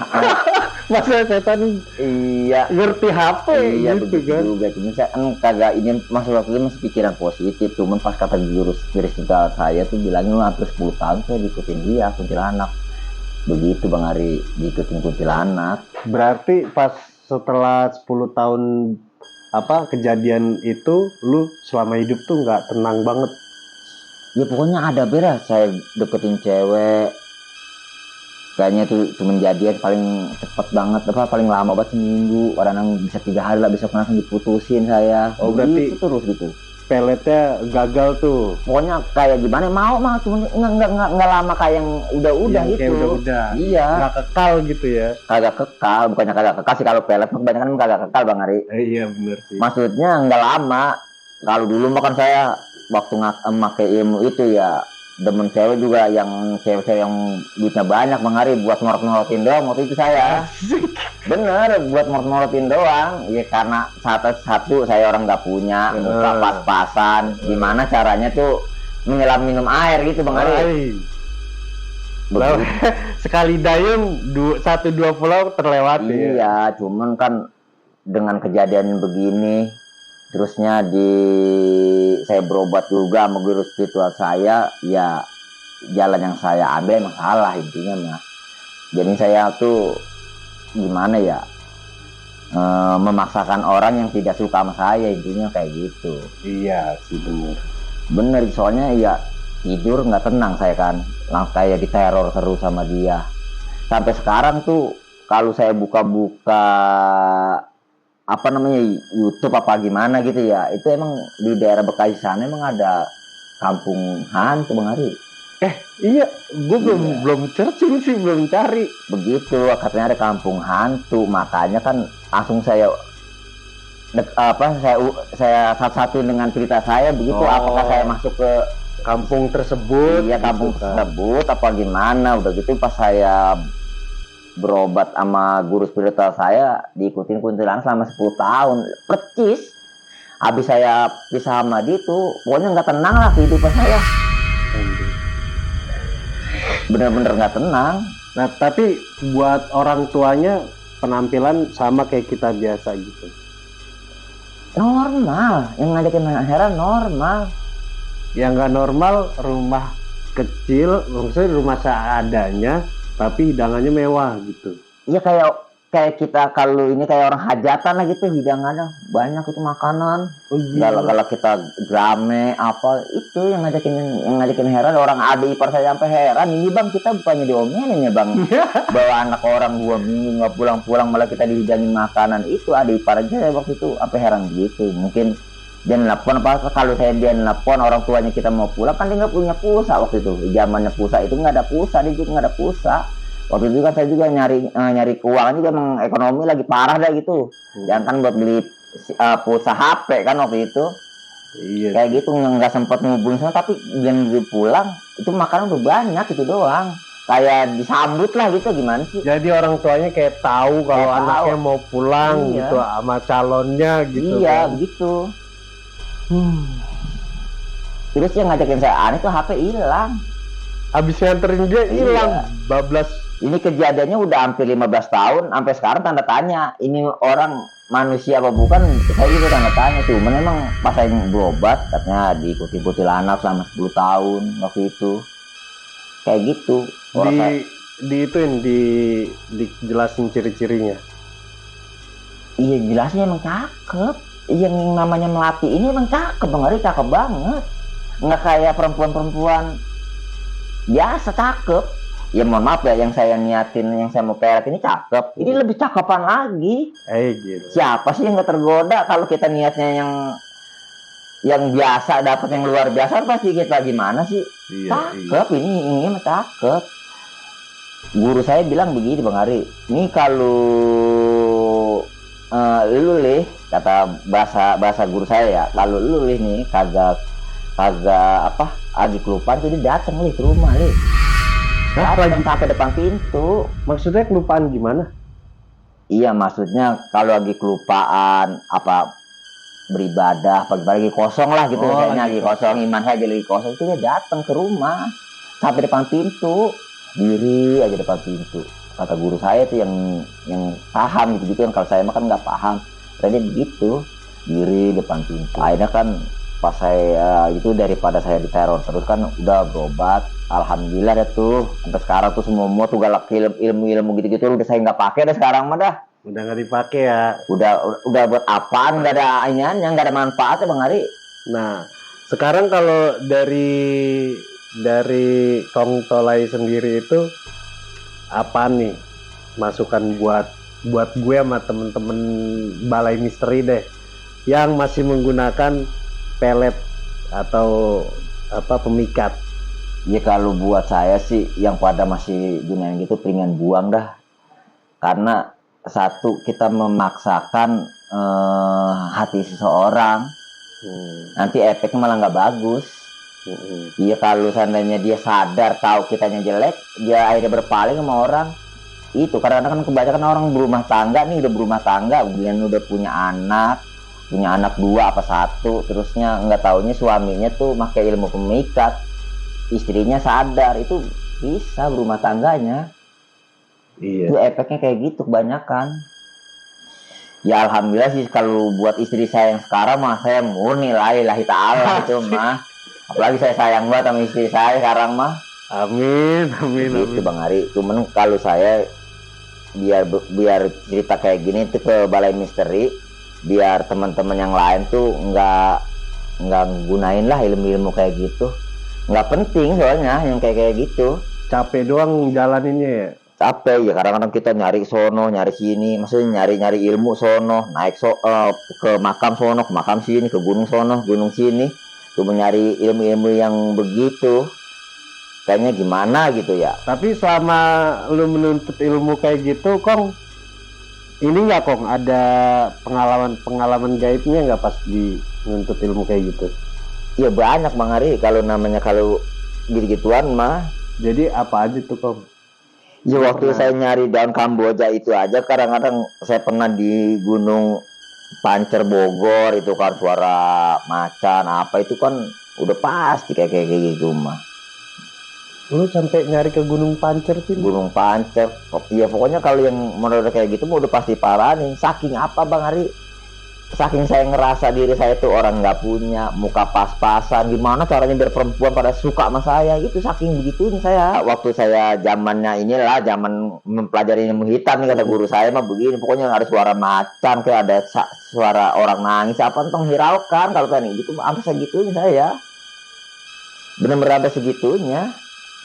Masa setan iya ngerti HP iya gitu begitu kan. juga, cuman saya kan kagak ini, masih waktu itu masih pikiran positif. Cuman pas kata guru spiritual saya tuh bilangnya lu hampir 10 tahun saya diikutin dia kuntilanak. Begitu Bang Ari, diikutin kuntilanak. Berarti pas setelah 10 tahun kejadian itu, lu selama hidup tuh nggak tenang banget. Ya pokoknya ada beres, saya deketin cewek kayaknya tuh cuma jadian paling cepet banget, paling lama banget seminggu, kadang bisa 3 hari lah, bisa langsung diputusin saya. Oh, berarti terus gitu. Peletnya gagal tuh. Pokoknya kayak gimana mau mah, cuma nggak lama kayak yang udah Yang itu. kayak udah. Iya. Nggak kekal gitu ya. Kagak kekal, bukannya kagak kekal sih, kalau pelet kebanyakan kagak kekal Bang Ari. Iya bener sih. Maksudnya nggak lama. Kalau dulu mah kan saya waktu pakai ilmu itu ya demen cewek juga, yang cewek-cewek yang duitnya banyak Bang Ari, buat ngorot-ngorotin doang waktu itu saya. Bener, buat ngorot-ngorotin doang. Ya karena satu saya orang nggak punya, muka pas-pasan. Gimana caranya tuh menyelam minum air gitu Bang Ari. Begitu. Sekali dayung 1-2 pulau terlewati. Iya, cuman kan dengan kejadian begini, terusnya saya berobat juga sama guru spiritual saya, ya jalan yang saya ambil emang salah intinya mah. Jadi saya tuh gimana ya, memaksakan orang yang tidak suka sama saya, intinya kayak gitu. Iya sih Bener, soalnya ya tidur nggak tenang saya kan, kayak diteror terus sama dia. Sampai sekarang tuh kalau saya buka-buka YouTube apa gimana gitu ya, itu emang di daerah Bekasi sana emang ada kampung hantu Bang Ari. Iya, gue belum searching sih, belum cari. Begitu katanya ada kampung hantu, makanya kan langsung saya satu-satu dengan cerita saya begitu. Apakah saya masuk ke kampung tersebut? Iya, kampung tersebut apa gimana. Udah gitu pas saya berobat sama guru spiritual saya, diikutin kuntilanak selama 10 tahun percis. Habis saya pisah sama dia tuh pokoknya nggak tenang lah kehidupan saya, bener-bener nggak tenang. Nah tapi buat orang tuanya penampilan sama kayak kita biasa gitu, normal. Yang ngajakin heran normal. Yang nggak normal rumah kecil, maksudnya rumah seadanya tapi hidangannya mewah gitu. Iya, kayak kita kalau ini kayak orang hajatan lah gitu, hidangannya banyak itu makanan. Kalau kita grame apa itu yang ngajakin heran. Orang adik ipar saya sampai heran, ini Bang kita bukannya diomelin ya Bang, bawa anak orang 2 minggu nggak pulang-pulang malah kita dihidangin makanan. Itu adik ipar aja waktu itu sampai heran gitu. Mungkin dia nelpon apa, kalau saya dia nelpon orang tuanya kita mau pulang kan dia nggak punya pulsa waktu itu. Zamannya pulsa itu nggak ada pulsa, dia juga nggak ada pulsa. Waktu itu kan saya juga nyari keuangan juga, emang ekonomi lagi parah dah gitu. Jangan kan buat beli pulsa HP kan waktu itu. Iya. Kayak gitu nggak sempat ngubungin saya, tapi yang dia pulang itu makanan udah banyak itu doang. Kayak disambut lah gitu, gimana sih? Jadi orang tuanya kayak tahu kalau anaknya mau pulang gitu sama calonnya gitu. Iya, begitu. Terus yang ngajakin saya aneh tuh HP hilang. Habis nganterin dia hilang, bablas. Ini kejadiannya udah hampir 15 tahun, sampai sekarang tanda tanya. Ini orang manusia apa bukan? Saya juga tanda tanya. Cuman emang pas saya berobat katanya diikuti kuntilanak selama 10 tahun waktu itu. Kayak gitu. Orang saya, dijelasin ciri-cirinya. iya jelasnya emang cakep. Yang namanya Melati ini emang cakep, Bang Ari, cakep banget. Nggak kayak perempuan-perempuan biasa cakep. Ya mohon maaf ya, yang saya niatin, yang saya mau peret ini cakep. Ini lebih cakepan lagi. Gitu. Siapa sih yang nggak tergoda kalau kita niatnya yang biasa dapat yang luar biasa, pasti kita gimana sih? Iya. Cakep, ini mah cakep. Guru saya bilang begini, Bang Ari. Ini kalau lu lih, kata bahasa guru saya ya, kalau lu lih nih kagak apa lagi kelupaan tuh dia datang lih ke rumah lih. Datang sampai depan pintu. Maksudnya kelupaan gimana? Iya, maksudnya kalau lagi kelupaan apa beribadah pagi-pagi kosong lah gitu, kayaknya lagi kosong, iman saya lagi kosong, itu dia datang ke rumah sampai depan pintu, diri aja depan pintu. Kata guru saya itu yang paham gitu kan, kalau saya mah kan nggak paham. Tadi begitu, diri depan pintu. Akhirnya kan pas saya itu, daripada saya diteror terus kan, udah berobat. Alhamdulillah deh tuh, sampai sekarang tuh semua tuh galak ilmu gitu-gitu udah saya nggak pakai deh sekarang mah dah. Udah nggak dipakai ya. Udah buat apaan, nggak ada iniannya, nggak ada manfaatnya Bang Ari. Nah, sekarang kalau dari Kong Tolai sendiri itu apa nih masukan buat gue sama temen-temen Balai Misteri deh yang masih menggunakan pelet atau apa pemikat? Ya kalau buat saya sih yang pada masih gunain gitu, pengen buang dah. Karena satu, kita memaksakan hati seseorang, nanti efeknya malah nggak bagus. Iya, kalau seandainya dia sadar tahu kitanya jelek, dia akhirnya berpaling sama orang. Itu karena kan kebanyakan orang berumah tangga nih, udah berumah tangga, kemudian udah punya anak 2 apa 1, terusnya nggak taunya suaminya tuh pakai ilmu pemikat, istrinya sadar, itu bisa berumah tangganya. Iya. Itu efeknya kayak gitu kebanyakan. Ya alhamdulillah sih kalau buat istri saya yang sekarang mah, saya murni lillahi ta'ala itu mah. Apalagi saya sayang banget sama istri saya sekarang mah. Amin. Gitu Bang Ari. Cuman kalau saya biar cerita kayak gini tuh ke Balai Misteri, biar teman-teman yang lain tuh nggak gunain lah ilmu-ilmu kayak gitu. Nggak penting soalnya yang kayak gitu. Capek doang jalaninnya ya. Capek ya, kadang-kadang kita nyari sono nyari sini, maksudnya nyari ilmu sono, naik ke makam sono, ke makam sini, ke gunung sono, gunung sini, cuma nyari ilmu-ilmu yang begitu, kayaknya gimana gitu ya. Tapi selama lu menuntut ilmu kayak gitu, Kong, ini nggak Kong ada pengalaman gaibnya nggak pas di menuntut ilmu kayak gitu? Ya banyak Bang Ari, kalau gitu-gituan mah. Jadi apa aja tuh Kong? Ya waktu saya nyari daun Kamboja itu aja, kadang-kadang saya pernah di Gunung Pancer Bogor, itu kan suara macan apa itu kan udah pasti kayak gitu mah. Lu sampai nyari ke Gunung Pancer sih? Gunung Pancer, ya pokoknya kalau yang menurut kayak gitu mah udah pasti parahin. Saking apa Bang Ari? Saking saya ngerasa diri saya tuh orang nggak punya, muka pas-pasan, gimana caranya biar perempuan pada suka sama saya, itu saking begitunya saya. Waktu saya zaman mempelajari ilmu hitam nih, kata guru saya mah begini, pokoknya harus suara macan, kayak ada suara orang nangis, apa entong hiraukan, kalau kayak gitu, sampai segitunya saya. Bener-bener sampai segitunya,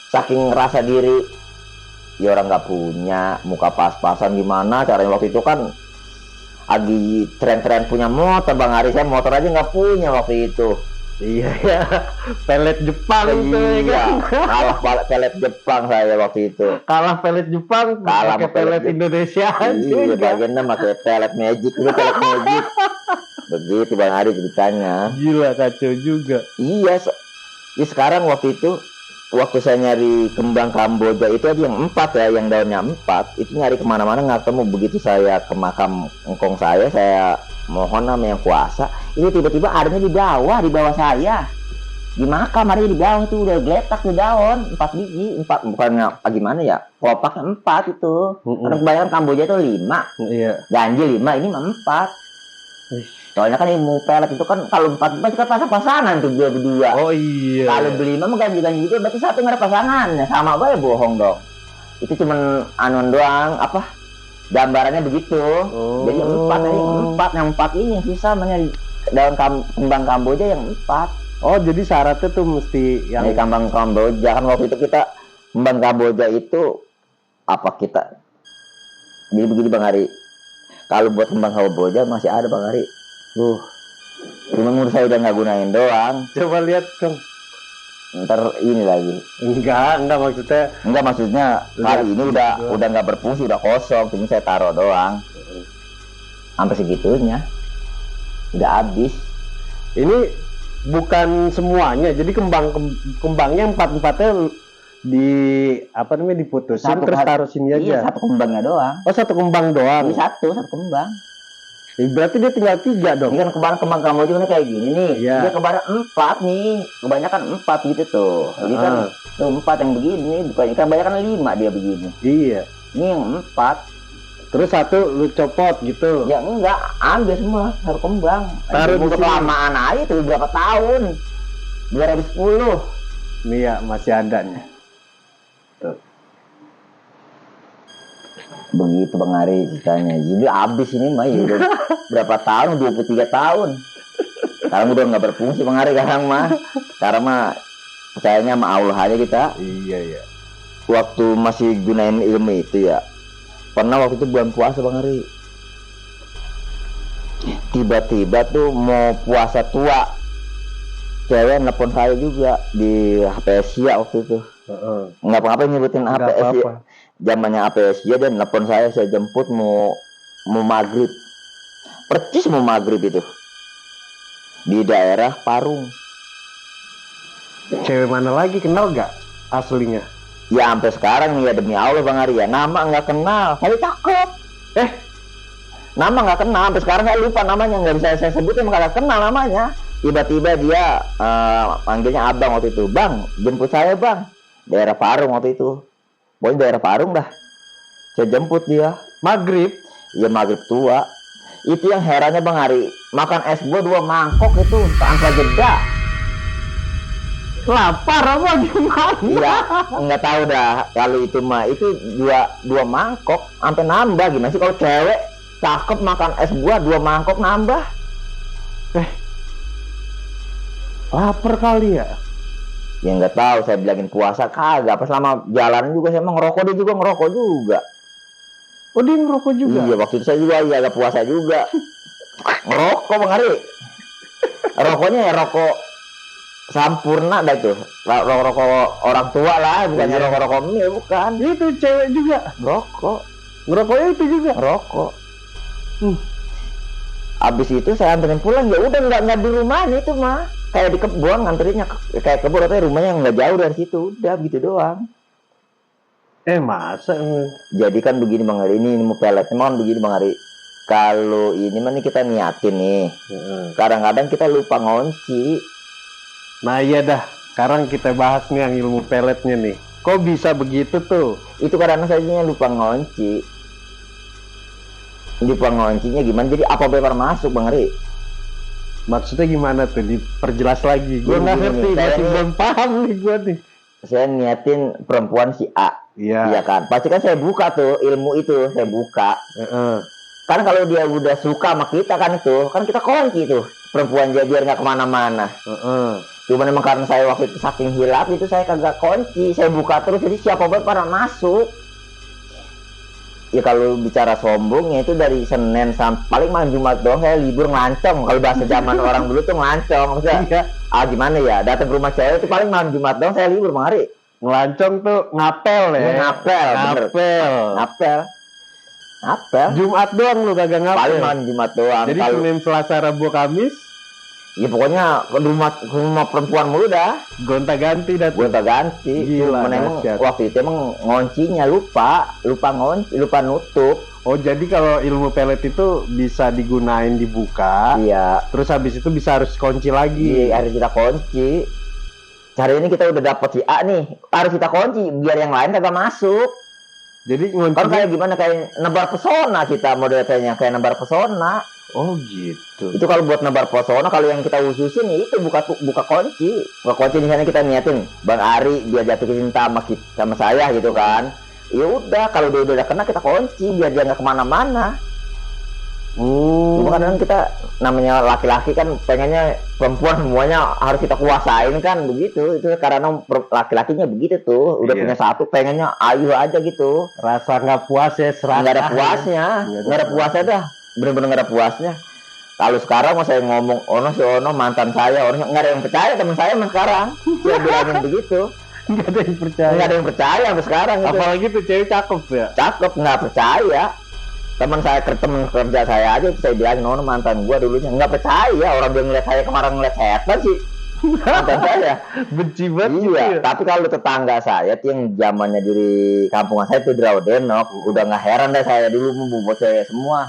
saking ngerasa diri, ya orang nggak punya, muka pas-pasan, gimana caranya. Waktu itu kan lagi tren-tren punya motor Bang Ari, saya motor aja nggak punya waktu itu. Iya ya, pelet Jepang tuh ya kan. Kalah pelet Jepang saya waktu itu. Kalah pelet Jepang, kalah pelet Indonesia. Iya, bagiannya pakai pelet magic, begitu Bang Ari ceritanya. Gila, kacau juga. Iya, ya sekarang waktu saya nyari kembang Kamboja itu aja yang 4 ya, yang daunnya 4 itu nyari kemana-mana nggak ketemu. Begitu saya ke makam engkong saya mohon sama yang kuasa, itu tiba-tiba adanya di bawah saya di makam, adanya di bawah tuh udah geletak tuh daun 4 biji, 4 bukannya gimana ya, kelopaknya 4 itu. Karena kebanyakan Kamboja itu 5, iya, ganjil 5, ini mah 4. Soalnya kan ilmu pelet itu kan kalau 4 kan pasang-pasangan tuh berdua. Oh iya. Kalau berlima mah ganti-ganti juga, berarti satu nggak ada pasangannya, sama aja bohong dong. Itu cuman anon doang, apa gambarannya begitu. Jadi 4 ini 4 yang 4 ini yang susah namanya daun kembang Kamboja yang 4. Oh, jadi syaratnya tuh mesti yang Dari kembang Kamboja kan waktu itu kita kembang Kamboja itu apa kita? Jadi begini Bang Ari. Kalau buat kembang Kamboja masih ada Bang Ari. Cuma menurut saya udah nggak gunain doang. coba lihat dong. Ntar ini lagi. Enggak Maksudnya kali ini udah nggak berfungsi, udah kosong. Cuma saya taruh doang. Sampai segitunya. Udah habis. Ini bukan semuanya. Jadi kembangnya 4-4-nya diputusin Satu terus kali- taruh sini aja. Iya, satu kembangnya doang. Oh, satu kembang doang. Ini satu kembang. Berarti dia tinggal 3 dong. Ini kan kembang Kamboja kan kayak gini nih. Iya. Dia kembaran 4 nih. Kebanyakan 4 gitu tuh. Jadi kan tuh 4 yang begini, bukan ikan kebanyakan 5 dia begini. Iya. Ini yang 4. Terus satu lu copot gitu. Ya enggak, ambil semua satu kembang. Taruh di Udah sini. kelamaan aja tuh berapa tahun? 2010. Nih ya, masih ada nih. Tuh. Begitu Bang Ari ceritanya. Jadi habis ini mah ya udah berapa tahun? 23 tahun. Sekarang udah nggak berfungsi Bang Ari sekarang mah. Sekarang mah percayanya sama Allah aja kita. Iya. Waktu masih gunain ilmu itu ya. Pernah waktu itu bulan puasa Bang Ari. Tiba-tiba tuh mau puasa tua. Cewek nelfon saya juga di HP Asia waktu itu. Nggak apa-apa nyebutin HP Nggak Asia. apa-apa. Zamannya HP Asia dia nelfon saya jemput mau maghrib. Percis mau maghrib itu. Di daerah Parung. Cewek mana lagi, kenal gak aslinya? Ya sampai sekarang nih ya demi Allah Bang Arya, nama nggak kenal, tapi cakep. Nama nggak kenal, sampai sekarang saya lupa namanya, nggak bisa saya sebutin, nggak kenal namanya. Tiba-tiba dia panggilnya abang waktu itu, bang, jemput saya bang, daerah Parung waktu itu, pokoknya daerah Parung dah. Saya jemput dia. Maghrib? Iya maghrib tua. Itu yang herannya Bang Ari, makan es buah 2 mangkok itu tanpa jeda. Lapar apa gimana? Iya, nggak tahu dah kalau itu mah itu dua mangkok sampai nambah gimana sih kalau cewek cakep makan es buah 2 mangkok nambah. Lapar kali ya? Ya nggak tahu, saya bilangin puasa kagak, pas selama jalan juga saya emang ngerokok, dia juga ngerokok juga. Oh, dia ngerokok juga? Iya, waktu itu saya juga agak puasa juga. Ngerokok Bang Ari. Rokoknya ya rokok Sampurna dah itu, rokok orang tua lah, bukannya rokok mie, bukan. Itu cewek juga Rokok, ngerokoknya itu juga. rokok. Abis itu saya anterin pulang, ya udah nggak di rumahnya itu mah, kayak di kebun nganterinnya, kayak kebun atau rumahnya nggak jauh dari situ, udah gitu doang. Masa? Jadi kan begini Bang Ari, ini mau peletnya kan begini Bang Ari. Kalau ini mah nih kita niatin nih, kadang-kadang kita lupa ngunci. Nah iya dah, sekarang kita bahas nih yang ilmu peletnya nih. Kok bisa begitu tuh? Itu karena saya lupa ngunci. Lupa nguncinya gimana? Jadi apa bebar masuk Bang Ri? Maksudnya gimana tuh? Diperjelas lagi. Gue nggak ngerti, masih belum paham nih gue nih. Saya niatin perempuan si A. Iya kan? Pasti kan saya buka tuh ilmu itu, saya buka. Kan kalau dia udah suka sama kita kan itu, kan kita kunci tuh perempuan dia biar nggak kemana-mana. Cuman emang karena saya waktu itu saking hilap itu saya kagak kunci, saya buka terus jadi siapa banget pada masuk. Ya kalau bicara sombongnya itu dari Senin sampai paling malam Jumat doang saya libur ngelancong. Kalau bahasa zaman orang dulu tuh ngelancong. Maksudnya, gimana ya? Datang ke rumah cewek itu paling malam Jumat doang saya libur Bang Ari. Ngelancong tuh ngapel ya? Ngapel. Jumat doang lu kagak ngapel? Paling malam Jumat doang. Jadi Senin, Selasa, Rabu, Kamis? Ya pokoknya ke rumah perempuan mulu dah. Gonta-ganti dah. Gonta-ganti. Gila, emang waktu itu emang ngoncinya lupa nutup. Oh jadi kalau ilmu pelet itu bisa digunain dibuka. Iya. Terus habis itu bisa harus kunci lagi. Iya, harus kita kunci. Hari ini kita udah dapat si A nih, harus kita kunci biar yang lain kagak masuk. Jadi ngunci kan kayak gimana, kayak nebar pesona kita modelnya, kayak nebar pesona. Oh gitu. Itu kalau buat nebar pesona, kalau yang kita ususin ya itu buka kunci. Buka kunci di sana kita niatin Bang Ari biar jatuh cinta sama saya gitu kan. Ya udah, kalau dia udah kena kita kunci biar dia nggak kemana-mana. Cuma kadang kita namanya laki-laki kan pengennya perempuan semuanya harus kita kuasain kan, begitu. Itu karena laki-lakinya begitu tuh, udah Iya. punya satu pengennya ayu aja gitu. Rasa nggak puas ya, serakah. Nggak ada puasnya, nggak ada puasnya dah, bener-bener nggak ada puasnya. Kalau sekarang mau saya ngomong si Ono mantan saya, orang nggak ada yang percaya, teman saya mas sekarang saya bilangin begitu, Nggak ada yang percaya. nggak ada yang percaya sampai sekarang itu. Apalagi tuh cewek cakep ya. Cakep, nggak percaya. Teman kerja saya aja saya bilangin Ono mantan gua dulunya, nggak percaya, orang dia ngeliat saya kemarin ngeliat setan sih mantan saya. Benci banget gitu Iya, ya. tapi kalau tetangga saya tuh yang zamannya di kampungan saya tuh di Rawadenok, udah nggak heran deh saya dulu membawa cewek semua.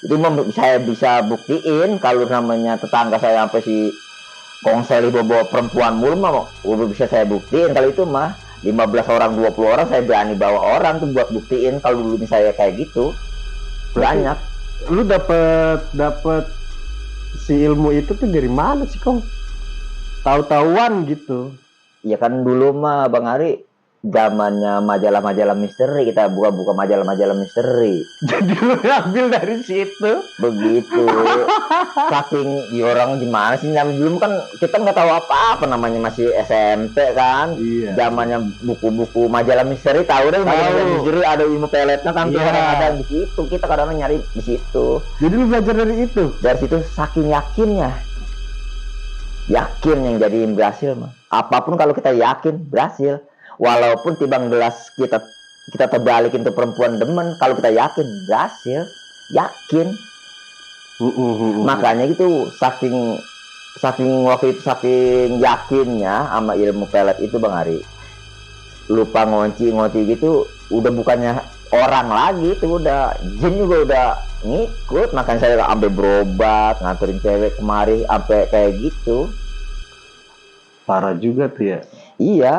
Itu saya bisa buktiin kalau namanya tetangga saya sampai si Kongseli bawa perempuan mulu mah udah bisa saya buktiin. Kalau itu mah 15 orang 20 orang saya berani bawa orang tuh buat buktiin kalau dulu saya kayak gitu. Banyak. Lu dapet si ilmu itu tuh dari mana sih, Kong? Tahu-tahuan gitu. Ya kan dulu mah Bang Ari zamannya majalah-majalah misteri, kita buka majalah-majalah misteri. Jadi lu ngambil dari situ. Begitu. Saking ya orang gimana sih, namanya dulu kan kita nggak tahu apa-apa, namanya masih SMP kan. Iya. Zamannya buku-buku majalah misteri, tahu deh majalah misteri ada ilmu peletnya kan, Iya. ada di situ. Kita kadang-kadang nyari di situ. Jadi lu belajar dari itu. Dari situ saking yakin yang jadiin berhasil mah. Apapun kalau kita yakin berhasil. Walaupun timbang gelas kita terbalikin tuh perempuan demen, kalau kita yakin berhasil, yakin. Makanya gitu saking waktu itu saking yakinnya sama ilmu pelet itu Bang Ari, lupa ngonci gitu udah bukannya orang lagi, itu udah jin juga udah ngikut. Makanya saya sampai berobat nganterin cewek kemari sampai kayak gitu. Parah juga tuh ya. Iya,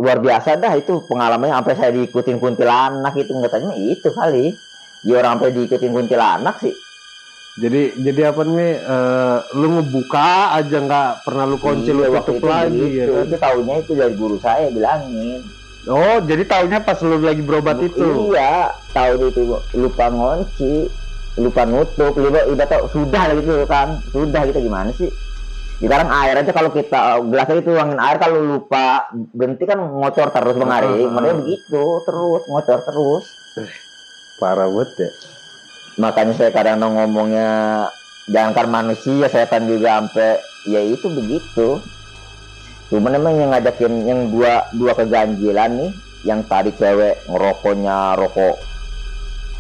luar biasa dah itu pengalamannya, sampai saya diikutin kuntilanak itu, nggak tanya itu kali. Ya orang sampai diikutin kuntilanak sih. Jadi apa nih? Lu ngebuka aja nggak pernah lu kunci, lu waktu tutup lagi ya kan? Itu taunya itu dari guru saya bilangin. Oh, jadi taunya pas lu lagi berobat itu. Iya, tahu itu lupa ngunci, lupa nutup, udah tahu sudah gitu kan. Sudah gitu gimana sih? Sekarang air aja kalau kita gelasnya itu tuangin air, kalau lupa berhenti kan ngocor terus Bang Ari. Makanya begitu terus ngocor terus. Parah banget ya. Makanya saya kadang ngomongnya jangankan manusia, setan juga sampai ya itu begitu. Cuman emang yang ngajakin yang dua keganjilan nih, yang tadi cewek ngerokoknya rokok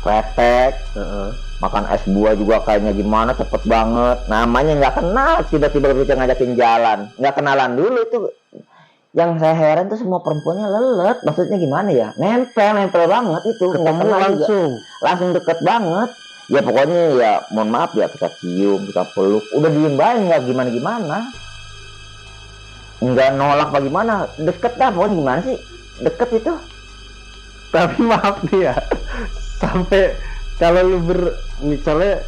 kretek, makan es buah juga kayaknya gimana cepet banget, namanya nggak kenal, tiba-tiba bisa ngajakin jalan, nggak kenalan dulu itu. Yang saya heran tuh semua perempuannya lelet, maksudnya gimana ya, nempel banget itu, nggak Ketemu kenal langsung deket banget. Ya pokoknya ya mohon maaf ya, kita cium, kita peluk, udah diem banget, nggak gimana nggak nolak bagaimana, deket dah pokoknya. Gimana sih deket itu. Tapi maaf nih ya, sampai kalau lu misalnya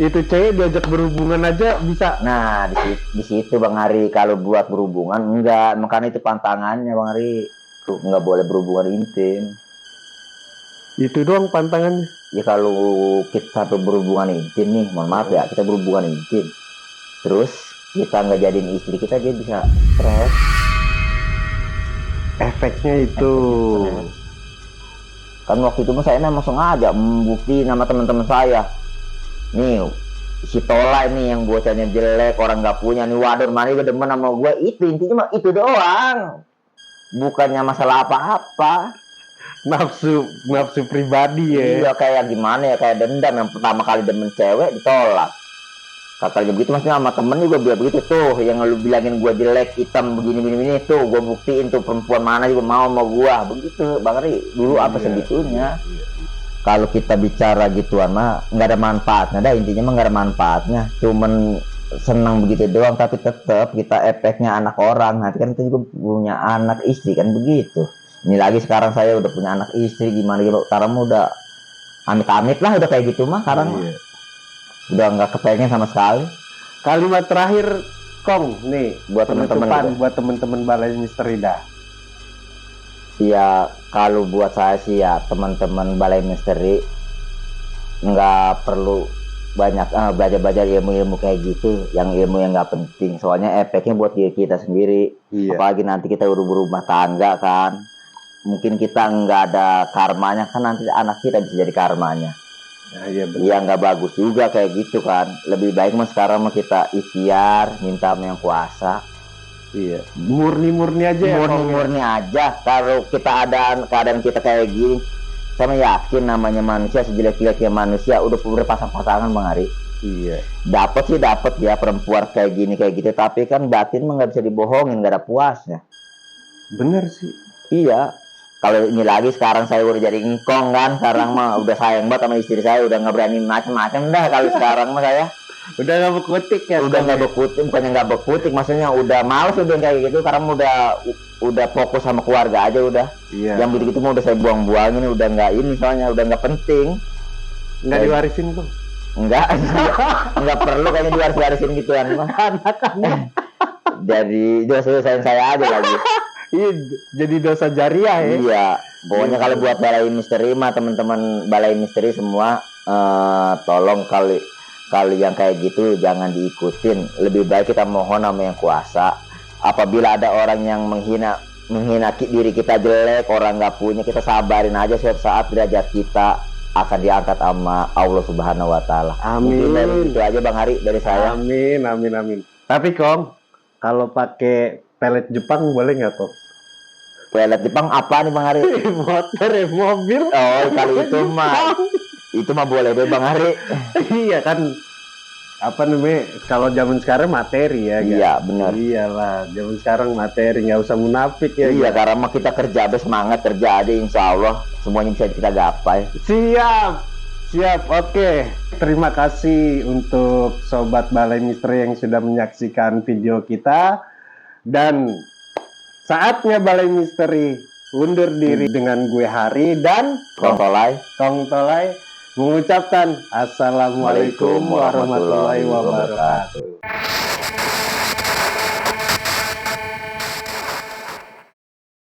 itu cewek diajak berhubungan aja bisa. Nah di situ Bang Ari, kalau buat berhubungan enggak, makanya itu pantangannya Bang Ari, tuh nggak boleh berhubungan intim. Itu doang pantangannya. Ya kalau kita sampai berhubungan intim nih, mohon maaf ya, kita berhubungan intim terus kita nggak jadiin istri kita, dia bisa stres. Efeknya itu. Kan waktu itu saya memang sengaja membukti nama teman-teman saya. Nih si Tola ini yang bocahnya jelek, orang nggak punya nih, waduh mana gue demen sama gue, itu intinya mah itu doang, bukannya masalah apa-apa. Nafsu pribadi ya. Iya, kayak gimana ya, kayak dendam. Yang pertama kali demen cewek ditolak, katanya begitu, maksudnya sama temen juga biar begitu tuh, yang lu bilangin gue jelek, hitam, begini tuh gue buktiin tuh perempuan mana juga mau sama gue begitu Bang Ri dulu. Apa segitunya. Kalau kita bicara gituan mah nggak ada manfaatnya dah, intinya mah nggak ada manfaatnya, cuman senang begitu doang. Tapi tetap kita efeknya anak orang, nanti kan kita juga punya anak istri kan begitu. Ini lagi sekarang saya udah punya anak istri, gimana gitu sekarang udah amit-amit lah udah kayak gitu mah sekarang. Udah nggak kepengen sama sekali. Kalimat terakhir Kong nih Buat teman-teman penutupan gitu. buat teman-teman Balai Misteri dah. Ya kalau buat saya sih ya teman-teman Balai Misteri nggak perlu banyak belajar-belajar ilmu-ilmu kayak gitu, yang ilmu yang nggak penting. Soalnya efeknya buat diri kita sendiri. Iya. Apalagi nanti kita udah berumah tangga kan. Mungkin kita nggak ada karmanya kan, nanti anak kita bisa jadi karmanya. Nah, iya benar. Ya nggak bagus juga kayak gitu kan. Lebih baik mah sekarang mah kita ikhtiar, minta sama yang kuasa. Iya. Murni-murni aja ya. Kong, ya? Murni-murni aja. Kalau kita ada keadaan kita kayak gini, saya yakin namanya manusia, sejelek-jeleknya manusia udah pasang-pasangan Bang Ari. Iya. Dapat sih dapat ya perempuan kayak gini kayak gitu, tapi kan batin mah nggak bisa dibohongin, nggak ada puasnya. Bener sih. Iya. Kalau ini lagi sekarang saya udah jadi ngkong kan, sekarang mah udah sayang banget sama istri saya, udah nggak berani macam-macam dah kalau sekarang mah saya. Udah nggak berkutik ya? Udah nggak berkutik, bukannya nggak berkutik, maksudnya udah males udah kayak gitu, karena udah fokus sama keluarga aja udah. Iya. Yang begitu mau udah saya buang-buangin, udah nggak ini, soalnya udah nggak penting. Nggak diwarisin tuh. Nggak perlu kayaknya diwaris-warisin gituan mah. Anak-anak. Jadi dosa sayang saya aja lagi. Iya, jadi dosa jariah ya. Iya, pokoknya kalau buat Balai Misteri mah teman-teman Balai Misteri semua tolong kali yang kayak gitu jangan diikutin. Lebih baik kita mohon sama yang kuasa. Apabila ada orang yang menghina diri kita jelek, orang nggak punya, kita sabarin aja, suatu saat derajat kita akan diangkat sama Allah Subhanahu wa taala. Amin. Mungkin dari itu aja Bang Hari dari saya. Amin, amin, amin. Tapi Kong, kalau pakai pelet Jepang boleh nggak Kong? Pelet Jepang apa nih Bang Hari? Motor ya, mobil. Oh, kalau itu mah boleh deh Bang Hari. Iya kan, apa namanya, kalau zaman sekarang materi ya kan? Iya benar. Iyalah, zaman sekarang materi, nggak usah munafik ya. Iya, kan? karena mah kita kerja semangat kerja aja, insya Allah semuanya bisa kita gapai. Siap, oke. Terima kasih untuk Sobat Balai Misteri yang sudah menyaksikan video kita. Dan saatnya Balai Misteri undur diri dengan gue Hari dan Kong Tolai mengucapkan Assalamualaikum warahmatullahi wabarakatuh.